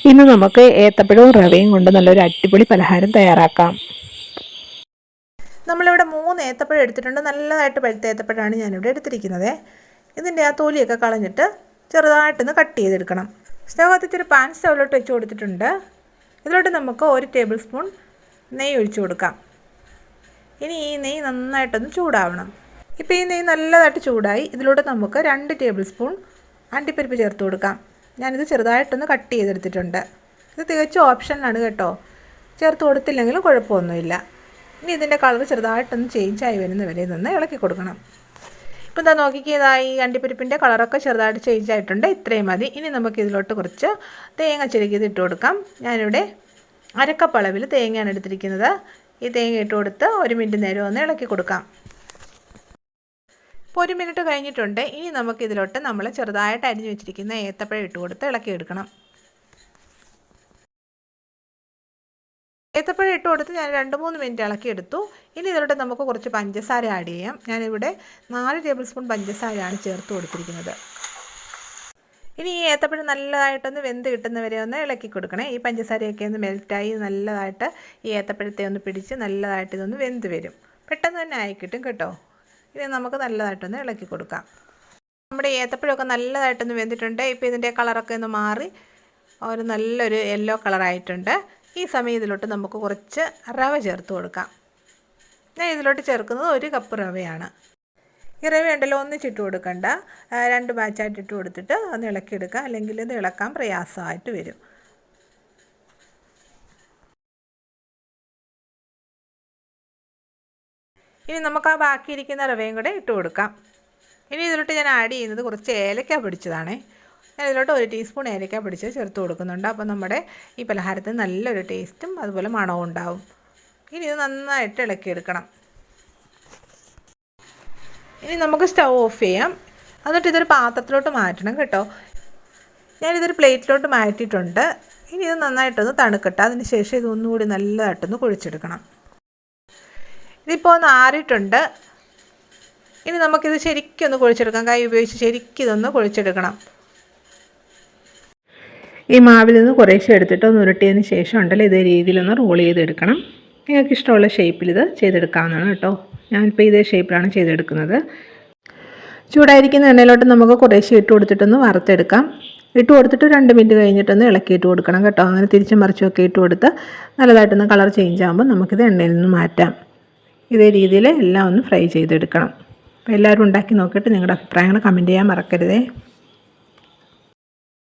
ഇന്ന് നമുക്ക് ഏത്തപ്പഴവും റവയും കൊണ്ട് നല്ലൊരു അടിപൊളി പലഹാരം തയ്യാറാക്കാം. നമ്മളിവിടെ 3 ഏത്തപ്പഴം എടുത്തിട്ടുണ്ട്. നല്ലതായിട്ട് പഴുത്ത ഏത്തപ്പഴമാണ് ഞാനിവിടെ എടുത്തിരിക്കുന്നത്. ഇതിൻ്റെ ആ തൊലിയൊക്കെ കളഞ്ഞിട്ട് ചെറുതായിട്ടൊന്ന് കട്ട് ചെയ്തെടുക്കണം. സ്റ്റവ് കത്തിച്ചൊരു പാൻ സ്റ്റൗവിലോട്ട് വെച്ച് കൊടുത്തിട്ടുണ്ട്. ഇതിലോട്ട് നമുക്ക് 1 ടേബിൾ സ്പൂൺ നെയ്യ് ഒഴിച്ചു കൊടുക്കാം. ഇനി ഈ നെയ്യ് നന്നായിട്ടൊന്ന് ചൂടാവണം. ഇപ്പോൾ ഈ നെയ്യ് നല്ലതായിട്ട് ചൂടായി. ഇതിലോട്ട് നമുക്ക് 2 ടേബിൾ സ്പൂൺ അണ്ടിപ്പരിപ്പ് ചേർത്ത് കൊടുക്കാം. ഞാനിത് ചെറുതായിട്ടൊന്ന് കട്ട് ചെയ്തെടുത്തിട്ടുണ്ട്. ഇത് തികച്ചും ഓപ്ഷനിലാണ് കേട്ടോ, ചേർത്ത് കൊടുത്തില്ലെങ്കിലും കുഴപ്പമൊന്നുമില്ല. ഇനി ഇതിൻ്റെ കളർ ചെറുതായിട്ടൊന്ന് ചേഞ്ചായി വരുന്നവരെ ഇതൊന്ന് ഇളക്കി കൊടുക്കണം. ഇപ്പോൾ ഇതാ നോക്കിക്കിയതായി അണ്ടിപ്പരിപ്പിൻ്റെ കളറൊക്കെ ചെറുതായിട്ട് ചേഞ്ച് ആയിട്ടുണ്ട്. ഇത്രയും മതി. ഇനി നമുക്ക് ഇതിലോട്ട് കുറച്ച് തേങ്ങ ചിരകിയത് ഇട്ട് കൊടുക്കാം. ഞാനിവിടെ അരക്കപ്പ് അളവിൽ തേങ്ങയാണ് എടുത്തിരിക്കുന്നത്. ഈ തേങ്ങ ഇട്ട് കൊടുത്ത് 1 മിനിറ്റ് നേരം ഒന്ന് ഇളക്കി കൊടുക്കാം. ഇപ്പോൾ 1 മിനിറ്റ് കഴിഞ്ഞിട്ടുണ്ട്. ഇനി നമുക്കിതിലോട്ട് നമ്മൾ ചെറുതായിട്ട് അരിഞ്ഞു വെച്ചിരിക്കുന്ന ഏത്തപ്പഴം ഇട്ട് കൊടുത്ത് ഇളക്കിയെടുക്കണം. ഏത്തപ്പഴം ഇട്ട് കൊടുത്ത് ഞാൻ 2-3 മിനിറ്റ് ഇളക്കിയെടുത്തു. ഇനി ഇതിലോട്ട് നമുക്ക് കുറച്ച് പഞ്ചസാര ആഡ് ചെയ്യാം. ഞാനിവിടെ 4 ടേബിൾ സ്പൂൺ പഞ്ചസാരയാണ് ചേർത്ത് കൊടുത്തിരിക്കുന്നത്. ഇനി ഈ ഏത്തപ്പഴം നല്ലതായിട്ടൊന്ന് വെന്ത് കിട്ടുന്നവരെ ഒന്ന് ഇളക്കി കൊടുക്കണേ. ഈ പഞ്ചസാരയൊക്കെ ഒന്ന് മെൽറ്റായി നല്ലതായിട്ട് ഈ ഏത്തപ്പഴത്തെ ഒന്ന് പിടിച്ച് നല്ലതായിട്ട് ഇതൊന്ന് വെന്ത് വരും. പെട്ടെന്ന് തന്നെ ആയി കിട്ടും കേട്ടോ. ഇനി നമുക്ക് നല്ലതായിട്ടൊന്ന് ഇളക്കി കൊടുക്കാം. നമ്മുടെ ഏത്തപ്പഴമൊക്കെ നല്ലതായിട്ടൊന്ന് വെന്തിട്ടുണ്ട്. ഇപ്പോൾ ഇതിൻ്റെ കളറൊക്കെ ഒന്ന് മാറി ഒരു നല്ലൊരു യെല്ലോ കളറായിട്ടുണ്ട്. ഈ സമയം ഇതിലോട്ട് നമുക്ക് കുറച്ച് റവ ചേർത്ത് കൊടുക്കാം. ഞാൻ ഇതിലോട്ട് ചേർക്കുന്നത് 1 കപ്പ് റവയാണ്. ഈ റവ ഉണ്ടല്ലോ ഒന്നിച്ചിട്ട് കൊടുക്കണ്ട, 2 ബാച്ചായിട്ട് ഇട്ട് കൊടുത്തിട്ട് ഒന്ന് ഇളക്കിയെടുക്കുക, അല്ലെങ്കിൽ ഇത് ഇളക്കാൻ പ്രയാസമായിട്ട് വരും. ഇനി നമുക്ക് ആ ബാക്കിയിരിക്കുന്ന റവയും കൂടെ ഇട്ട് കൊടുക്കാം. ഇനി ഇതിലോട്ട് ഞാൻ ആഡ് ചെയ്യുന്നത് കുറച്ച് ഏലക്ക പൊടിച്ചതാണ്. ഞാൻ ഇതിലോട്ട് 1 ടീസ്പൂൺ ഏലക്ക പൊടിച്ച് ചേർത്ത് കൊടുക്കുന്നുണ്ട്. അപ്പോൾ നമ്മുടെ ഈ പലഹാരത്തിന് നല്ലൊരു ടേസ്റ്റും അതുപോലെ മണവും ഉണ്ടാവും. ഇനി ഇത് നന്നായിട്ട് ഇളക്കിയെടുക്കണം. ഇനി നമുക്ക് സ്റ്റൗ ഓഫ് ചെയ്യാം. എന്നിട്ട് ഇതൊരു പാത്രത്തിലോട്ട് മാറ്റണം കേട്ടോ. ഞാനിതൊരു പ്ലേറ്റിലോട്ട് മാറ്റിയിട്ടുണ്ട്. ഇനി ഇത് നന്നായിട്ടൊന്ന് തണുക്കട്ടെ. അതിന് ശേഷം ഇതൊന്നുകൂടി നല്ലതായിട്ടൊന്ന് കുഴിച്ചെടുക്കണം. ഇതിപ്പോൾ ഒന്ന് ആറിയിട്ടുണ്ട്. ഇനി നമുക്കിത് ശരിക്കും ഒന്ന് കുഴിച്ചെടുക്കാം. കൈ ഉപയോഗിച്ച് ശരിക്കും ഇതൊന്ന് കുഴിച്ചെടുക്കണം. ഈ മാവിൽ നിന്ന് കുറേശ്ശെ എടുത്തിട്ട് ഒന്ന് ഉരുട്ടിയതിന് ശേഷം ഉണ്ടല്ലോ ഇതേ രീതിയിലൊന്ന് റോൾ ചെയ്തെടുക്കണം. നിങ്ങൾക്ക് ഇഷ്ടമുള്ള ഷേപ്പിൽ ഇത് ചെയ്തെടുക്കാവുന്നതാണ് കേട്ടോ. ഞാനിപ്പോൾ ഇതേ ഷേപ്പിലാണ് ചെയ്തെടുക്കുന്നത്. ചൂടായിരിക്കുന്ന എണ്ണയിലോട്ട് നമുക്ക് കുറേശ്ശെ ഇട്ട് കൊടുത്തിട്ടൊന്ന് വറുത്തെടുക്കാം. ഇട്ട് കൊടുത്തിട്ട് 2 മിനിറ്റ് കഴിഞ്ഞിട്ടൊന്ന് ഇളക്കിയിട്ട് കൊടുക്കണം കേട്ടോ. അങ്ങനെ തിരിച്ചും മറിച്ചുമൊക്കെ ഇട്ട് കൊടുത്ത് നല്ലതായിട്ടൊന്ന് കളർ ചേഞ്ച് ആകുമ്പോൾ നമുക്കിത് എണ്ണയിൽ നിന്ന് മാറ്റാം. ഇതേ രീതിയിൽ എല്ലാം ഒന്ന് ഫ്രൈ ചെയ്തെടുക്കണം. അപ്പോൾ എല്ലാവരും ഉണ്ടാക്കി നോക്കിയിട്ട് നിങ്ങളുടെ അഭിപ്രായങ്ങൾ കമൻറ്റ് ചെയ്യാൻ മറക്കരുതേ.